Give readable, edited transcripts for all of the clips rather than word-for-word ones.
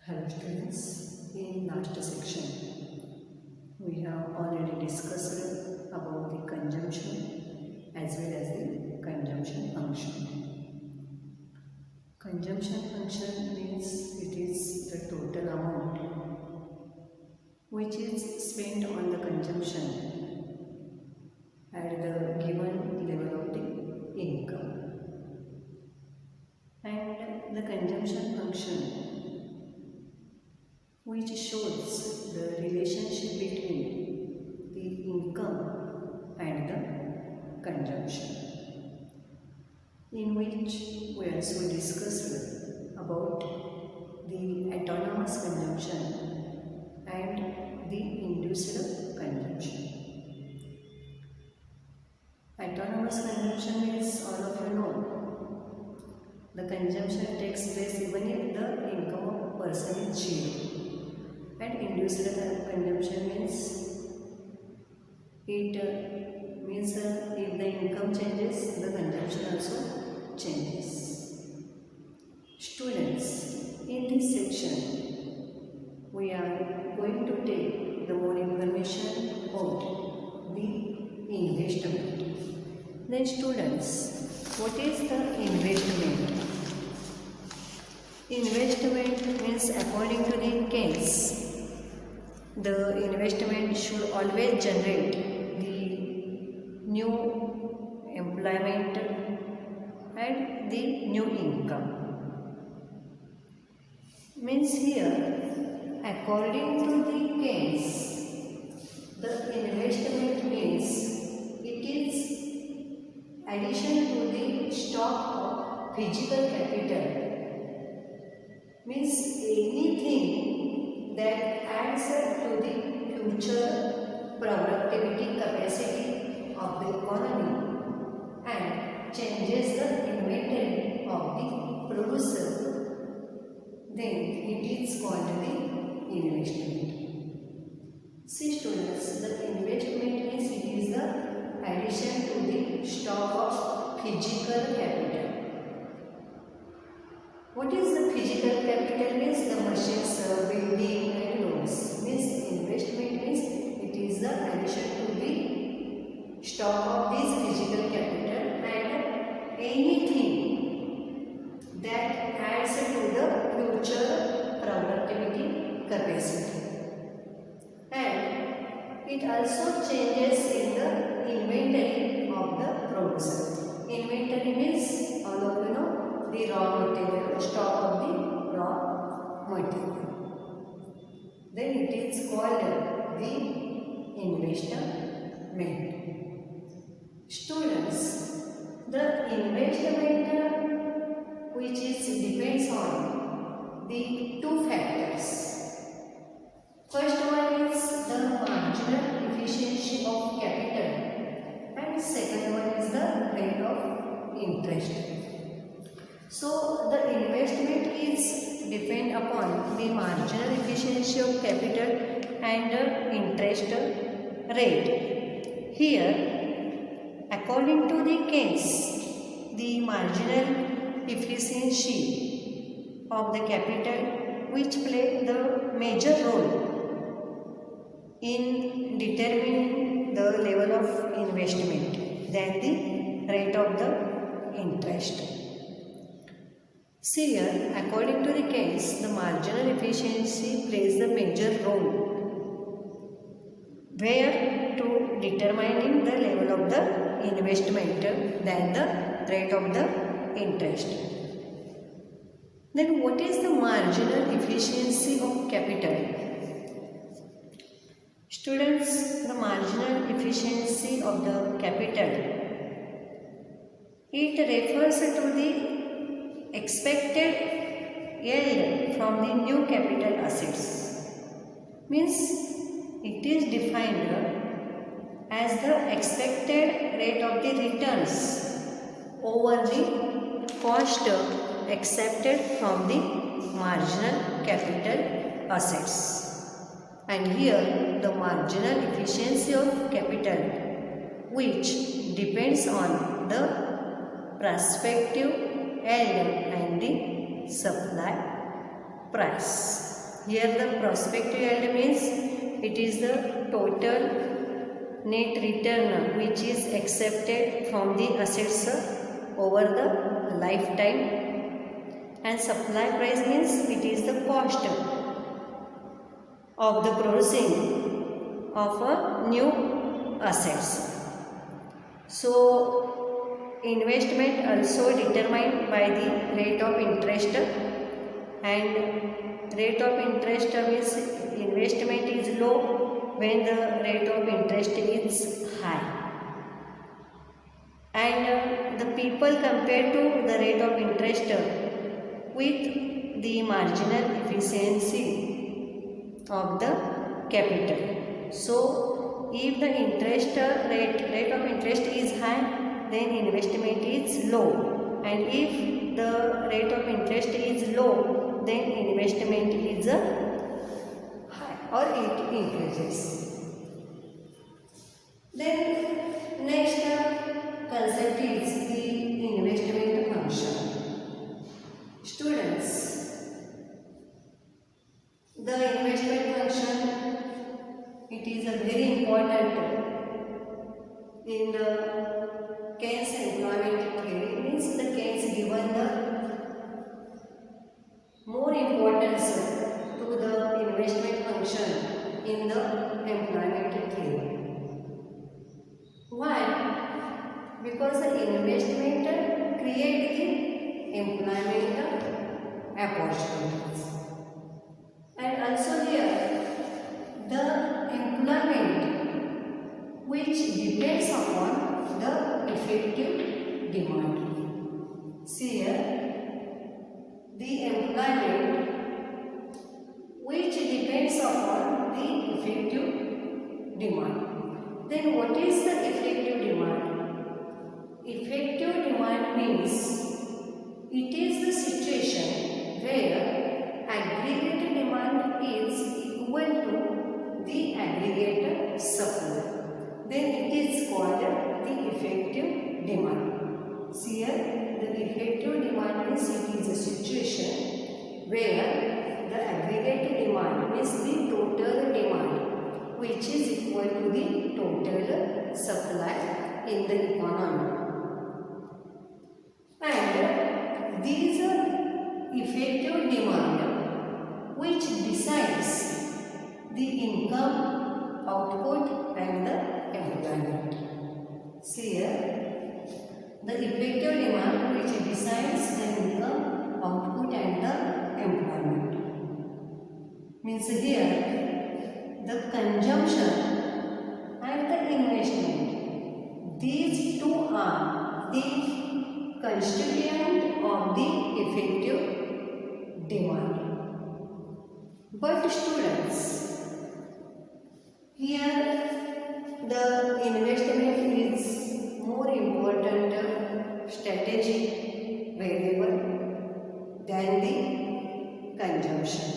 Hello students, in last section we have already discussed about the consumption as well as the consumption function. Consumption function means it is the total amount which is spent on the consumption at the given level of the income, and the consumption function which shows the relationship between the income and the consumption, in which we also discussed about the autonomous consumption and the induced consumption. Autonomous consumption means, all of you know, the consumption takes place even if the income of a person is zero. And induced consumption means if the income changes, the consumption also changes. Students, in this section we are going to take the more information about the investment. Then students, what is the investment? Investment means, according to the case, the investment should always generate the new employment and the new income. Means here, according to the case, the investment means it is addition to the stock of physical capital. Means anything that adds to the future productivity capacity of the economy and changes the inventory of the producer, then it is called the investment. See students, the investment means it is the addition to the stock of physical capital. What is the physical capital? Means the machines, building and loans. Means investment means it is the addition to the stock of this physical capital and anything that adds to the future productivity capacity. And it also changes in the inventory of the producer. Inventory means, all of you know, the raw material, stock of the raw material. Then it is called the investment. Students, the investment which depends on the two factors. First one is the marginal efficiency of capital, and second one is the rate of interest. So the investment is depend upon the marginal efficiency of capital and interest rate. Here, according to the case, the marginal efficiency of the capital, which play the major role in determining the level of investment than the rate of the interest. See here, according to the case, the marginal efficiency plays the major role where to determining the level of the investment than the rate of the interest. Then what is the marginal efficiency of capital? Students, the marginal efficiency of the capital, it refers to the expected yield from the new capital assets. Means it is defined as the expected rate of the returns over the cost accepted from the marginal capital assets. And here the marginal efficiency of capital, which depends on the prospective yield and the supply price. Here the prospective yield means it is the total net return which is accepted from the assets over the lifetime, and supply price means it is the cost of the producing of a new assets. So investment also determined by the rate of interest, and rate of interest means investment is low when the rate of interest is high, and the people compare to the rate of interest with the marginal efficiency of the capital. So if the rate of interest is high, then investment is low, and if the rate of interest is low, then investment is high or it increases. Then next concept is the investment function. Students, the investment function, it is a very important in the Keynes employment theory. Means the Keynes given the more importance to the investment function in the employment theory. Why? Because the investment creates the employment opportunities, and also here the employment which depends upon the effective demand. See here, the employment which depends upon the effective demand. Then what is the effective demand? Effective demand means it is the situation where aggregate demand is equal to the aggregate supply. Then it is called the effective demand. See here, the effective demand means it is a situation where the aggregate demand means the total demand which is equal to the total supply in the economy. And these effective demand which decides the income, output and the employment. See here, the effective demand which decides the income, output and the employment. Means here, the consumption and the investment, these two are the constituent of the effective demand. But students, here the investment is more important strategic variable than the consumption.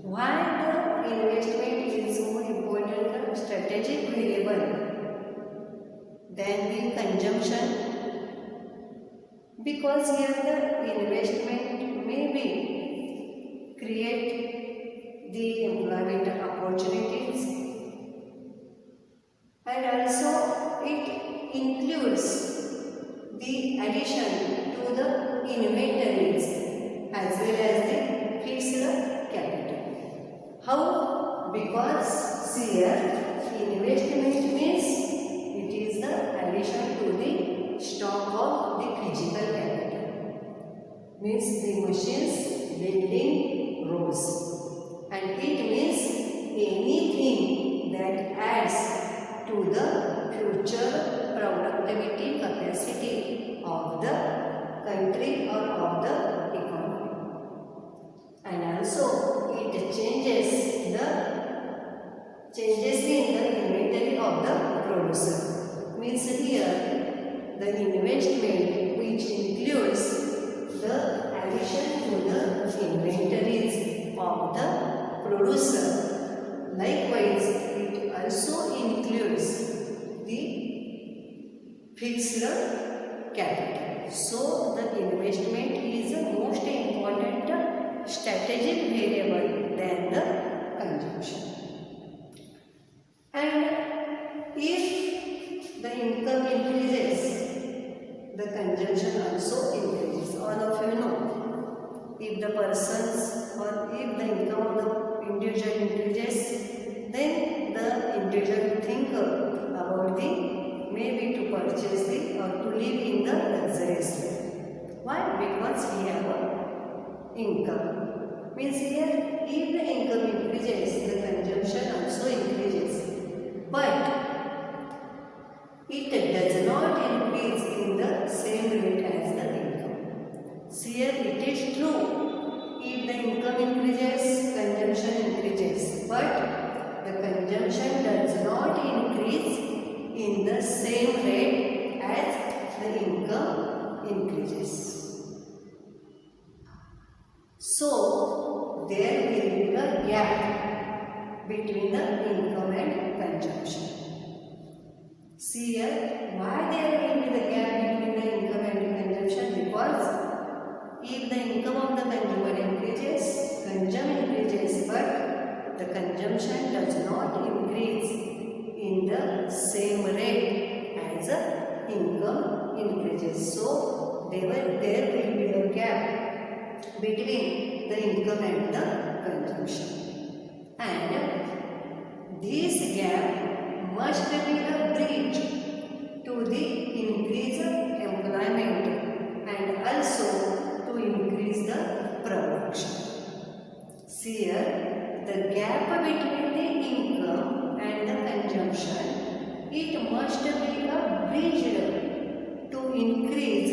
Why the investment is more important strategic variable than the consumption? Because here the investment may be create the employment opportunities, and also it includes the addition to the inventories as well as the fixed capital. How? Because here investment means it is the addition to the stock of the physical capital. Means the machines, building, roads, and it means anything that adds to the future productivity capacity of the country or of the economy. And also it changes in the inventory of the producer. Means here the investment which includes the addition to the inventories of the producer. Likewise, it also includes the fixed capital. So, the investment is the most important strategic the persons or if the income of the individual increases, then the individual will think about the maybe to purchase the or to live in the luxurious life. Why? Because we have a income. Means here if the income increases, the consumption also increases. But it does not increase in the same rate as the income. See here it is true. If the income increases, consumption increases. But the consumption does not increase in the same rate as the income increases. So, there will be a gap between the income and consumption. See here, why there will be the gap between the income and consumption? Because if the income of the consumer increases, consumption increases, but the consumption does not increase in the same rate as the income increases. So, there will be a gap between the income and the consumption. And this gap must be a bridge to the increase employment and also to increase the production. See here, the gap between the income and the consumption, it must be a bridge to increase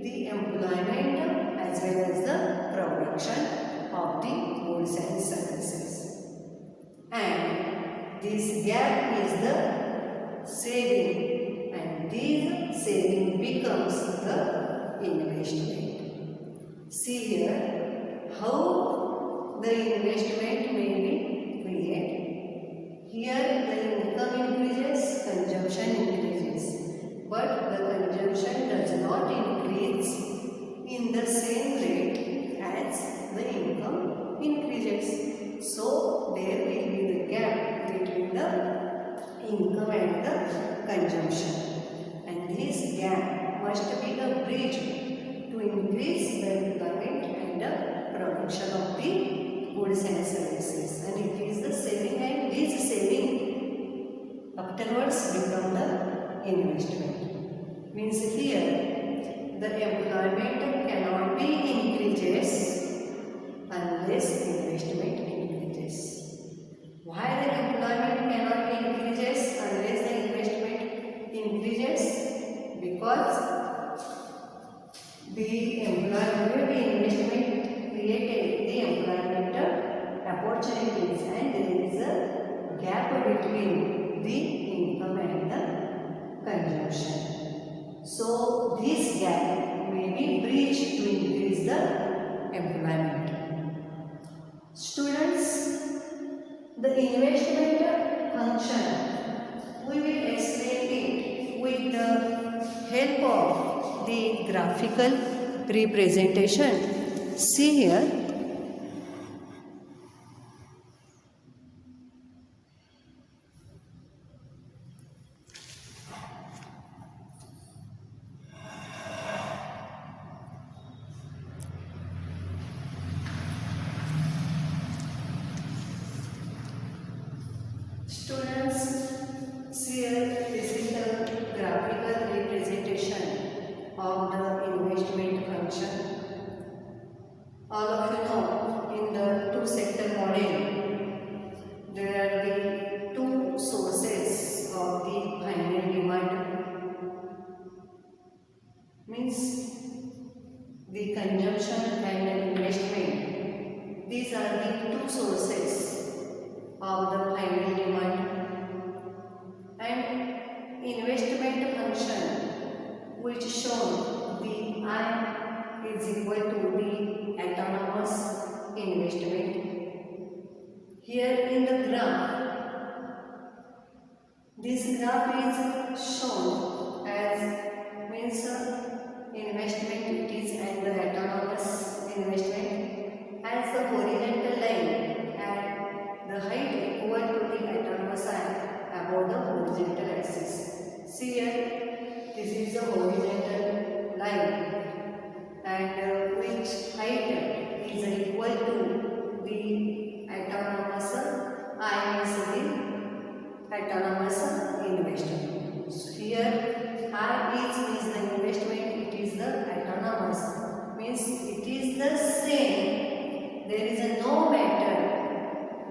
the employment as well as the production of the goods and services. And this gap is the saving, and this saving becomes the investment. See here how the investment may be created. Here the income increases, consumption increases, but the consumption does not increase in the same rate as the income increases. So there will be the gap between the income and the consumption, and this gap must be a bridge to increase the employment and the production of the goods and services, and it is the saving, and this saving afterwards become the investment. Means here the employment cannot be increases unless investment increases. Why the employment cannot be increases unless the investment increases? Because the investment created the employment opportunities, and there is a gap between the income and the consumption. So this gap may be bridged to increase the employment. Students, the investment function, we will explain it with the help of the graphical representation. See here. Students, see here, this is the graphical representation of the investment function. All of you know, in the two-sector model, there are the two sources of the final demand. Means the consumption and the investment. These are the two sources of the final demand. And investment function, which shown the I is equal to the autonomous investment. Here in the graph, this graph is shown as means investment it is and the autonomous investment as the horizontal line and the height equal to the autonomous line above the horizontal axis. See here, this is the horizontal line and which height the autonomous, means it is the same. There is a no matter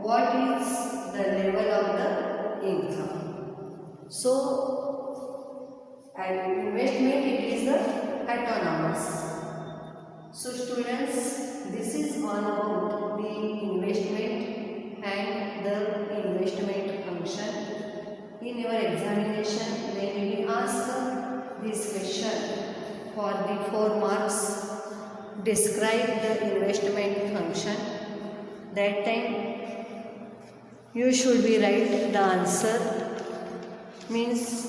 what is the level of the income. So an investment, it is the autonomous. So students, this is all about the investment and the investment function. In your examination, they will ask this question for the 4 marks. Describe the investment function. That time you should be write the answer, means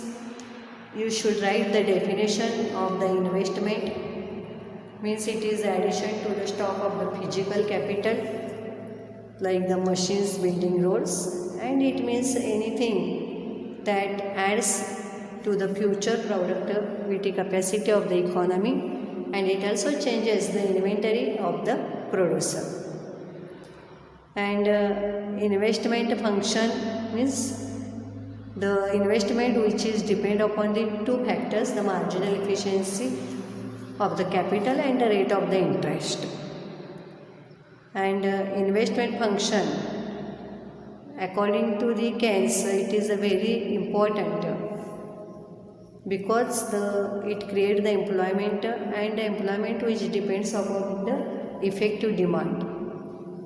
you should write the definition of the investment, means it is addition to the stock of the physical capital like the machines, building, roads, and it means anything that adds to the future productivity capacity of the economy, and it also changes the inventory of the producer. And investment function means the investment which is depend upon the 2 factors, the marginal efficiency of the capital and the rate of the interest. And investment function, according to the Keynes, it is a very important because it creates the employment, and the employment which depends upon the effective demand.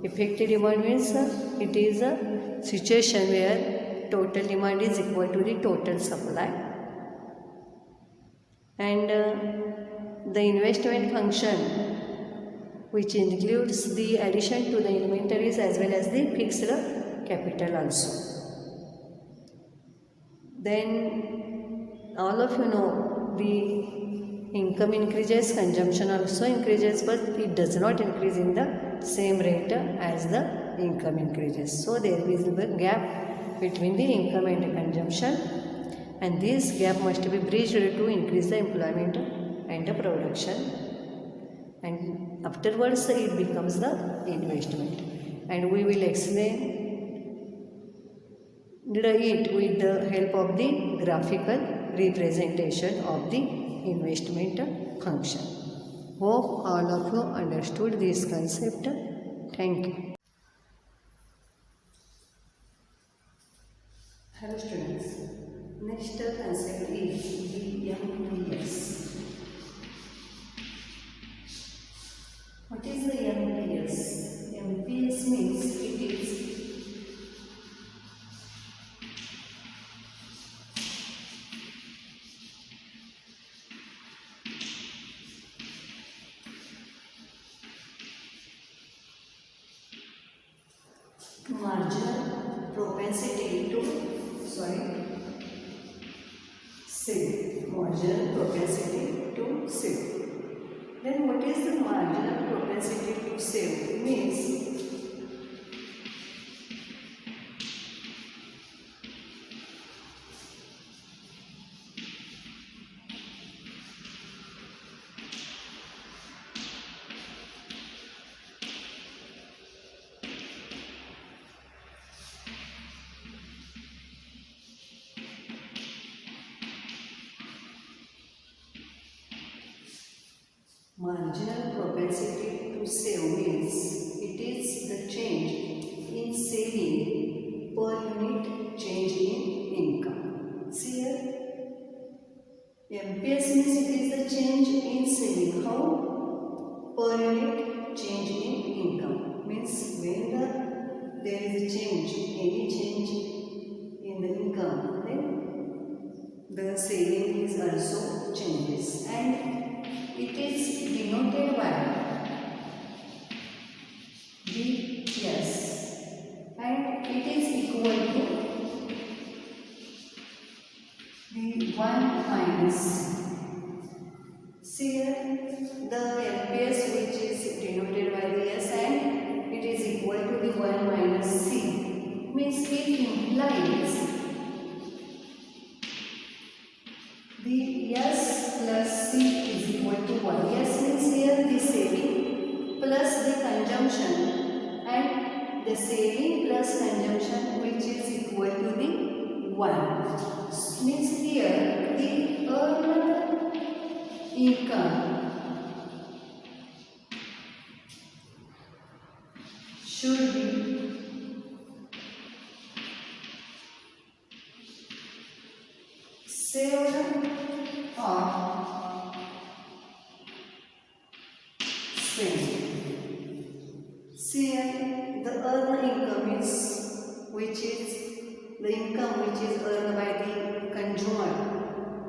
Effective demand means it is a situation where total demand is equal to the total supply. And the investment function, which includes the addition to the inventories as well as the fixed capital also. Then all of you know the income increases, consumption also increases, but it does not increase in the same rate as the income increases. So there is a gap between the income and the consumption, and this gap must be bridged to increase the employment and the production, and afterwards it becomes the investment. And we will explain it with the help of the graphical representation of the investment function. Hope all of you understood this concept. Thank you. Hello students. Next concept is the MPS. What is the MPS? MPS means it is marginal propensity to save. Marginal propensity to save. Then what is the marginal propensity to save? It means marginal propensity to save means it is the change in saving per unit change in income. See here, MPS means it is the change in saving. How? Per unit change in income. Means when there is a change, any change in the income, then the saving is also changes, and it is denoted by VS, and it is equal to the 1 minus. See here, the MPS which is denoted by the S, and it is equal to the 1 minus C, means it implies the S plus C is equal to 1. S means here the saving plus the consumption, and the saving plus consumption which is equal to the 1. Means here the earned income should be saved or spent. See, the earned income is the income which is earned by the consumer.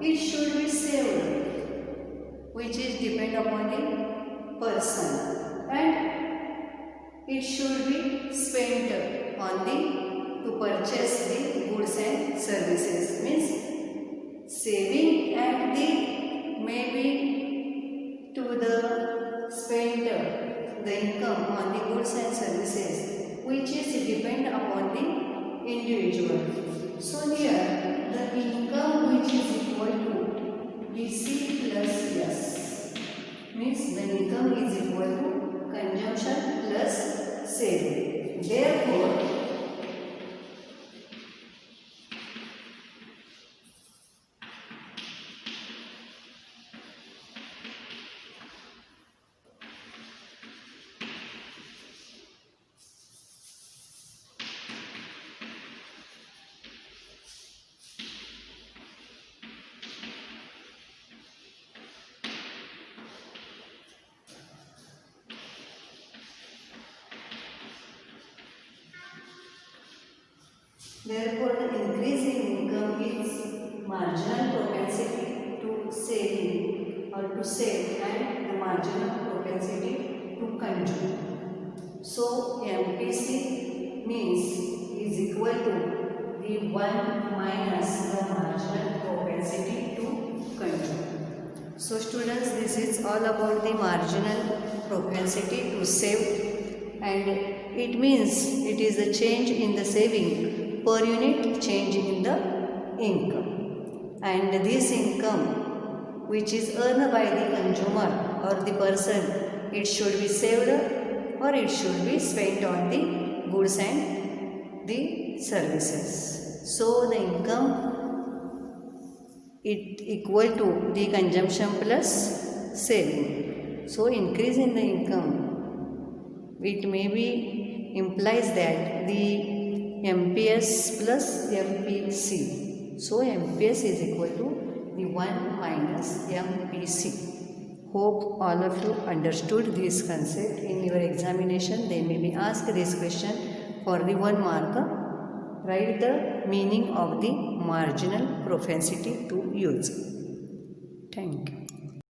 It should be saved, which is depend upon the person, and it should be spent on to purchase the goods and services. Means saving and the maybe to the spend the income on the goods and services, which is depend upon the individual. So here the income which is equal to DC plus S, means the income is equal to consumption plus saving. Therefore Therefore, the increase in income is marginal propensity to saving or to save, and the marginal propensity to consume. So, MPC means is equal to the 1 minus the marginal propensity to consume. So, students, this is all about the marginal propensity to save, and it means it is a change in the saving per unit change in the income, and this income which is earned by the consumer or the person, it should be saved or it should be spent on the goods and the services. So the income it equal to the consumption plus saving. So increase in the income, it may be implies that the MPS plus MPC. So MPS is equal to the 1 minus MPC. Hope all of you understood this concept. In your examination, they may be asked this question for the 1 mark. Write the meaning of the marginal propensity to use. Thank you.